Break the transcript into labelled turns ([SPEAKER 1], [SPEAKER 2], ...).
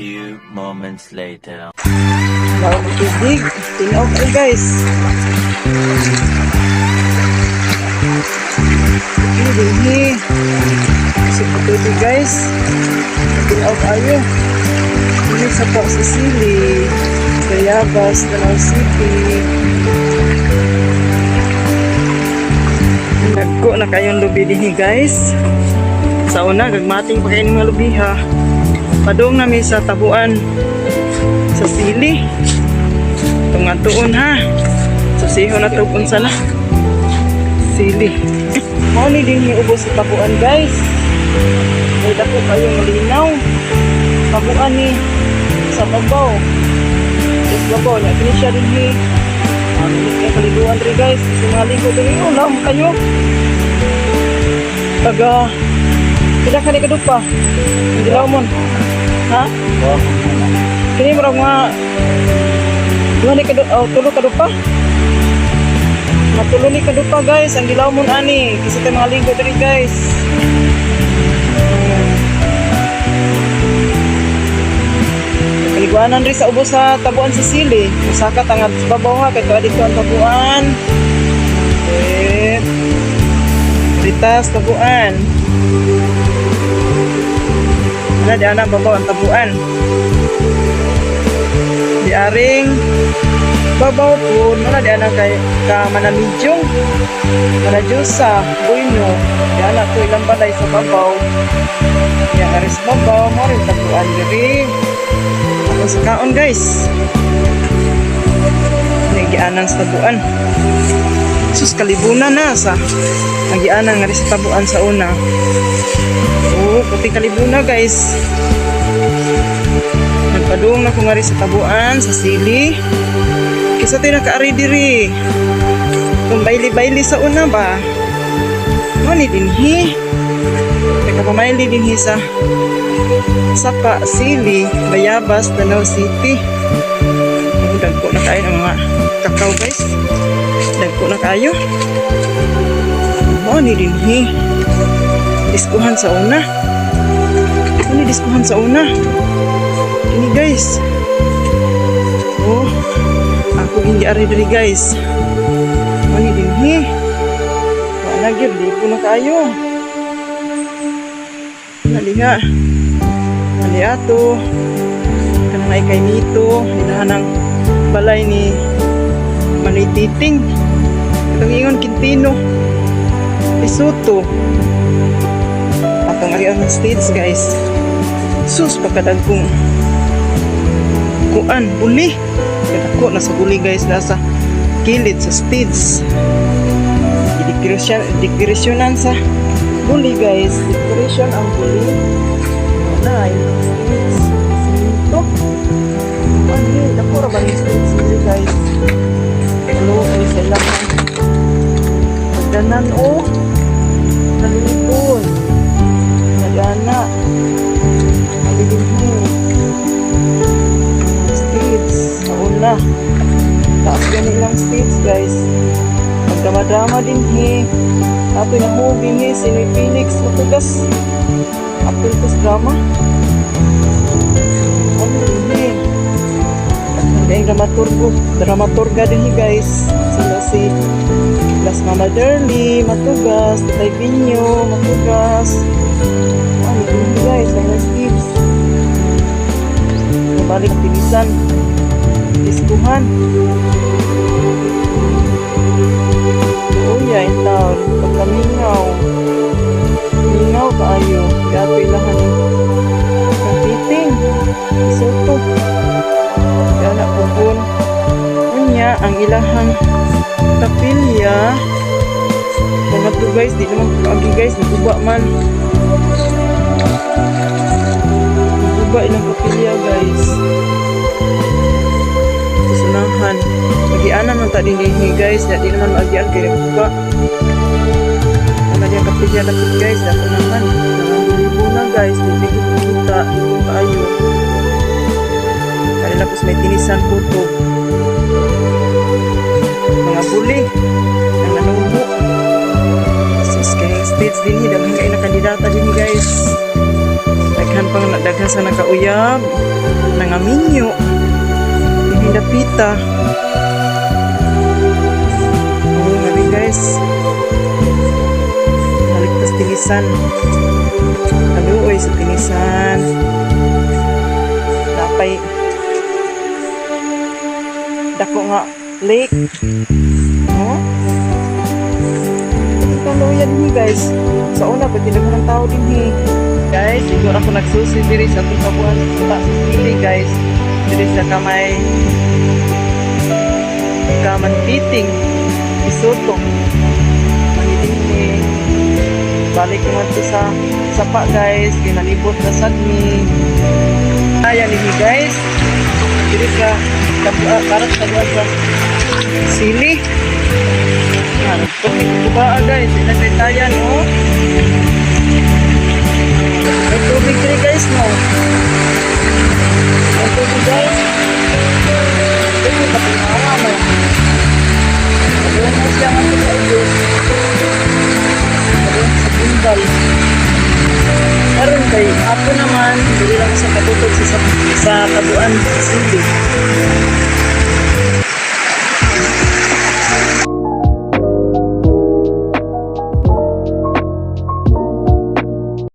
[SPEAKER 1] few moments later.
[SPEAKER 2] Bago tubig, tinaw kayo guys. Ini masuk ke tubig guys. Tinaw kayo. Ini sa Port Sicily, Bayabas, Danau City. Nagko na kayong lubi din guys. Sa una, gagmating pa kayo ng mga lubi ha. Padung namin sa tabuan sa Sili. Tungatuon ha. Susiho na tupon sana. Sili. Mau ni din iubos sa tabuan guys. May dako kayong malinaw. Tabuan ni sa babaw. Yes babaw. Nya kini siya din ni. Ang kaliguan rin guys. Sumaligo din. Ulam kayo. Taga. Tidak ka ni kadupa. Hindi laumon. Ha? Kini murag mga duha ni tulo kadupa. Matulo ni kadupa guys. Ang gilaw mo ani. Kasi tayo mga linggo diri guys. Kaliguanan rin sa ubos sa tabuan sa Sili. Musaka tangad babaw ha. Kaya dito ang tabuan. Ritas tabuan. Di anak babaw ang tabuan. Di aring babaw pun mana di anak kay ka Manamidyong, Manajusa, Buino. Di anak ko ilang balay sa babaw. Yang aris babaw mo rin tabuan diri. Ako sa kaon guys. Nagianan sa tabuan. Sus kalibunan na sa nagianan nga rin sa tabuan sa una. Puti kalibuna guys. Nagpadung na ko nga rin sa tabuan sa Sili. Kisa tayo nakaari diri. Kung baili-baili sa una ba? Mani dinhi. Teka pamaili dinhi sa Sapa, Sili, Bayabas, Danau City. Dagko na kayo ng mga kakao guys. Dagko na kayo. Mani dinhi. Diskuhan sa una. Ini diskuhan sa una. Ini guys. Oh, aku hindi ari diri guys. Ani dinhi. Wala gyud di ko na kayo. Naliha. Nali ato. Kanang ay kay nito, hinahanang balay ni Manititing. Itong ingon Quintino. Isuto. Atong ariyan ng stage guys. Sus pagkadagkong kuan buli. Kadako na sa buli guys nasa kilid sa stage. Decorationan sa buli guys. Decoration ang buli. Nay. Ito. Ano dako ra ba ni stage diri guys. Hello ay sila. Pagdanan o nalipon. Nagana. Nalipon. Stage. Sa una. Tapos ganun lang stage guys. Magdama-drama din Ato na movie Sinoy Phoenix. Matugas. Apiltos drama. Ano din Hindi ang dramaturga din guys. Sila si Las Mama Derly, matugas. Tay Pinyo, matugas. Ano din guys, mga tips. Nabalik tinisan. Diskuhan. Oh yeah, in town. Pagkamingaw. Mingaw kaayo. Gato ilahan ng piting. Isuto. Kaya na pupun. Unya, ang ilahang kapilya. Mga to guys, di naman pagi guys, nagbuba man. Nagbuba ilang kapilya guys. Susunahan. Magianan man tadi ni guys, di naman magian kaya nagbuba. Mga diyan kapilya dapat guys, dapat naman. Nangangulibo na guys, hindi kita, hindi kaayo. Kaya tapos may tinisan puto. Mga buli. Ang nanungbo. Sus, kaya stage din dami kayo na kandidata din guys. Daghan sa nakauyab, nangaminyo, hinidapita. Oh, nabi guys. Haligtas tinisan. Haluoy sa tinisan. Napay dako nga lake. Oh. Ito luya din guys. Sa una pag tinaghan ng tao din guys, siguro ako nagsusi diri sa tukabuan sa sili guys. Diri sa kamay kamanpiting isuto. Manidini. Balik naman to sa sapa guys, kinalibot na sagni. Ayan ini guys. Diri sa karat tabuan sa sili. Tubig kuba guys, inagaytayan oh. May tubig diri guys no. May tubig guys. Ito yung kapinawa mo. Ayun mo siya nga sa ito. Ayun sa timbal. Karoon kay ako naman, dili lang sa katutog sa tabuan sa sili.